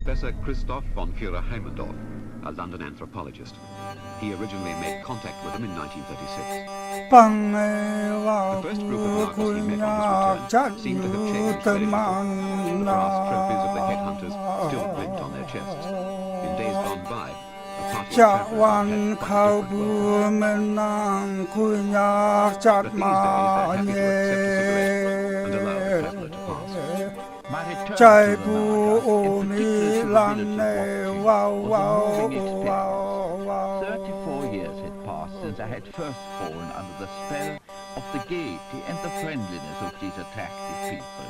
Professor Christoph von Führer-Heimendorf, a London anthropologist. He originally made contact with them in 1936. The first group of Nagas he met on his return seemed to have changed very little. The brass trophies of the headhunters still glint on their chests. In days gone by, a party of travelers had but these days they're happy to accept a cigarette and allow the traveller to pass. My return to the Nagas, in particular to the village of Watching, was a moving experience. 34 years had passed since I had first fallen under the spell of the gaiety and the friendliness of these attractive people.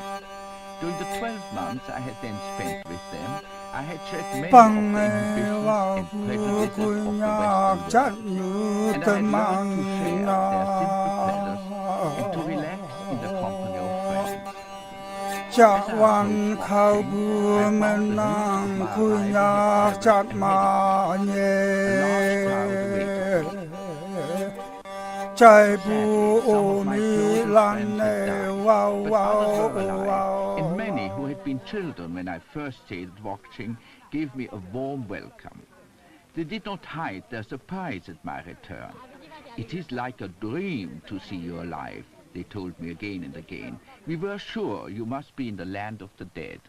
During the 12 months I had then spent with them, I had shed many of the inhibitions and prejudices of the Western world, and I had learned to share their simple pleasures and to relax in the company of friends. จะวันเขาบูมันนั่งคุยยากจัดมาเย่ใจบูโอมีลันเนว้าวว้าวว้าว And many who had been children when I first stayed watching gave me a warm welcome. They did not hide their surprise at my return. It is like a dream to see you alive, they told me again and again. We were sure you must be in the land of the dead.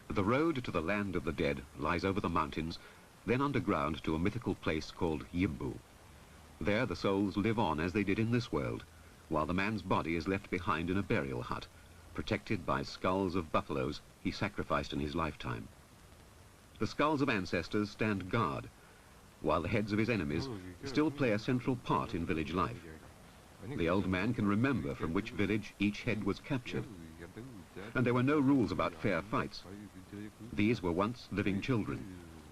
The road to the land of the dead lies over the mountains, then underground to a mythical place called Yimbu. There the souls live on as they did in this world, while the man's body is left behind in a burial hut, protected by skulls of buffaloes he sacrificed in his lifetime. The skulls of ancestors stand guard, while the heads of his enemies still play a central part in village life. The old man can remember from which village each head was captured, and there were no rules about fair fights. These were once living children,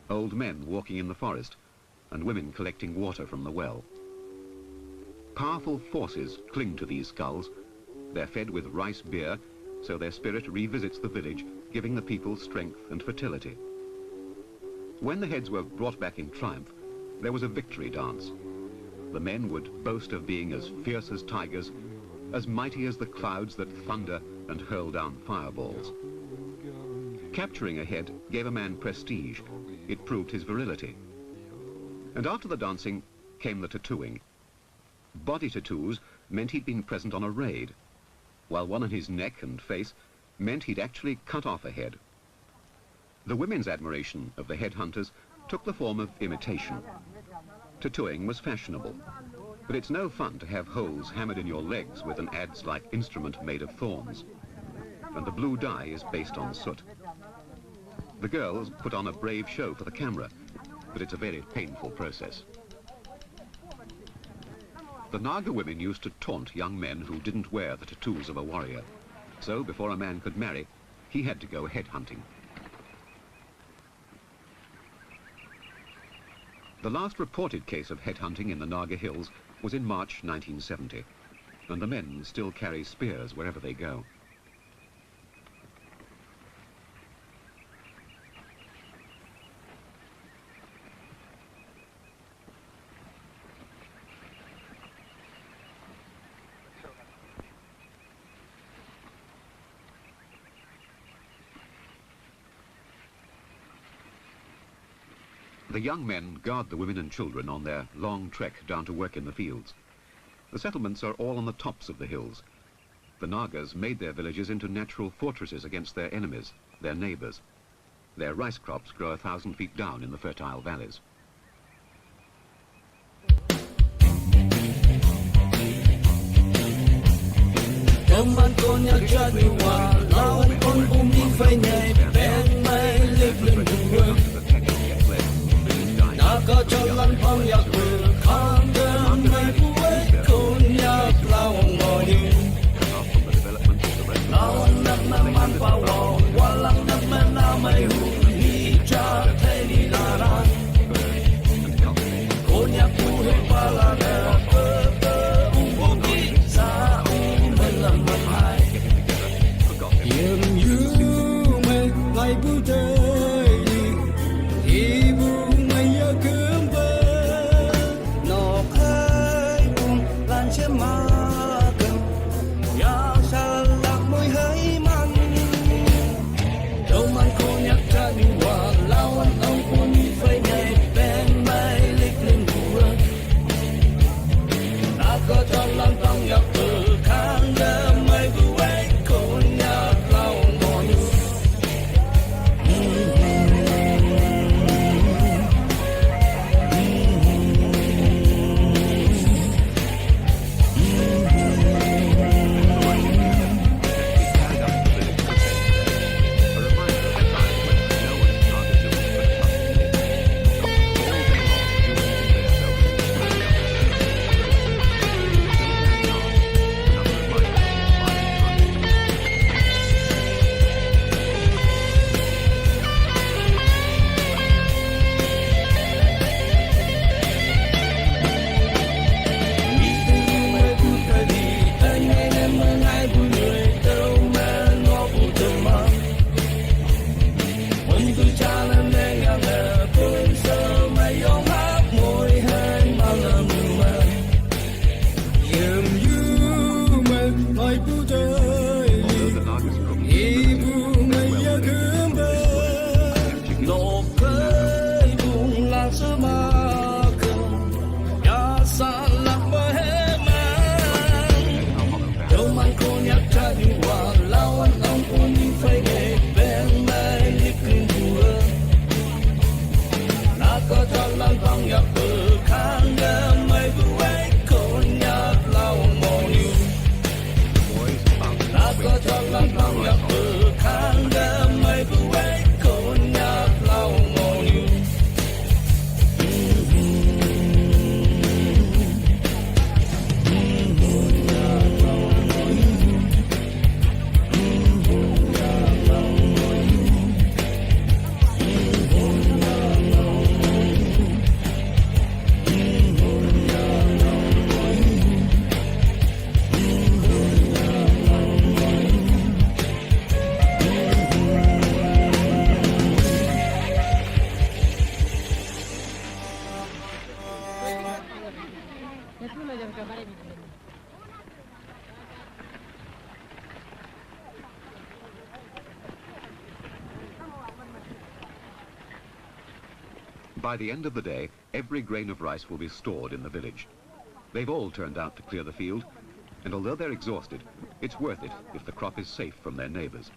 old men walking in the forest, and women collecting water from the well. Powerful forces cling to these skulls. They're fed with rice beer, so their spirit revisits the village, giving the people strength and fertility. When the heads were brought back in triumph, there was a victory dance. The men would boast of being as fierce as tigers, as mighty as the clouds that thunder and hurl down fireballs. Capturing a head gave a man prestige. It proved his virility. And after the dancing came the tattooing. Body tattoos meant he'd been present on a raid, while one on his neck and face meant he'd actually cut off a head. The women's admiration of the headhunters took the form of imitation. Tattooing was fashionable, but it's no fun to have holes hammered in your legs with an adze-like instrument made of thorns, and the blue dye is based on soot. The girls put on a brave show for the camera, but it's a very painful process. The Naga women used to taunt young men who didn't wear the tattoos of a warrior. So before a man could marry, he had to go headhunting. The last reported case of headhunting in the Naga Hills was in March 1970, and the men still carry spears wherever they go. The young men guard the women and children on their long trek down to work in the fields. The settlements are all on the tops of the hills. The Nagas made their villages into natural fortresses against their enemies, their neighbors. Their rice crops grow 1,000 feet down in the fertile valleys. Có cho lăn phong nhạc vừa con đơn mây cuối con nhạc lao ngồi đi lao nắp nắp man vào lò qua lăng nắp men lao mây hù hi cha thế đi la la By the end of the day, every grain of rice will be stored in the village. They've all turned out to clear the field, and although they're exhausted, it's worth it if the crop is safe from their neighbours.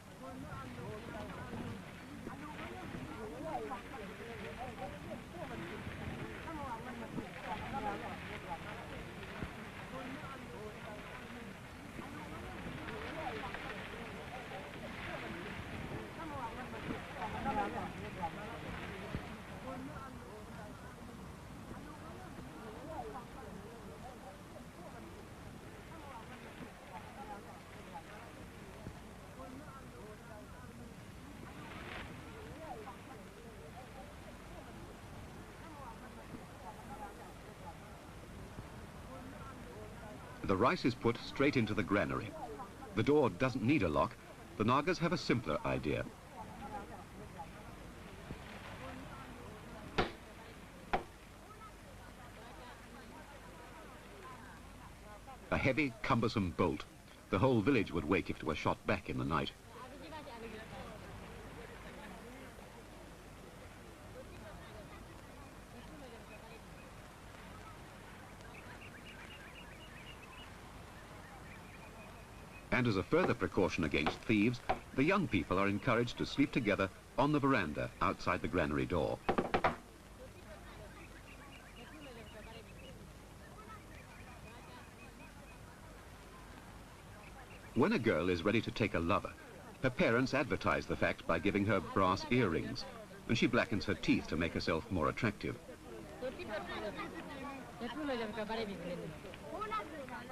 The rice is put straight into the granary. The door doesn't need a lock. The Nagas have a simpler idea. A heavy, cumbersome bolt. The whole village would wake if it were shot back in the night. And as a further precaution against thieves, the young people are encouraged to sleep together on the veranda outside the granary door. When a girl is ready to take a lover, her parents advertise the fact by giving her brass earrings, and she blackens her teeth to make herself more attractive.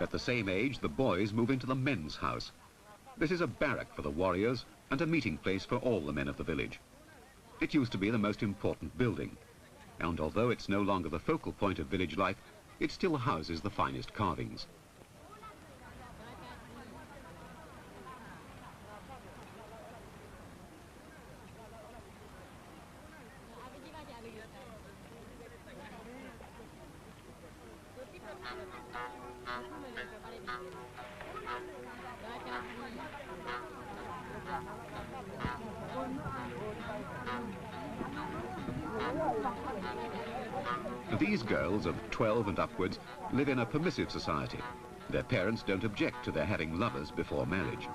At the same age, the boys move into the men's house. This is a barrack for the warriors and a meeting place for all the men of the village. It used to be the most important building, and although it's no longer the focal point of village life, it still houses the finest carvings. These girls of 12 and upwards live in a permissive society. Their parents don't object to their having lovers before marriage.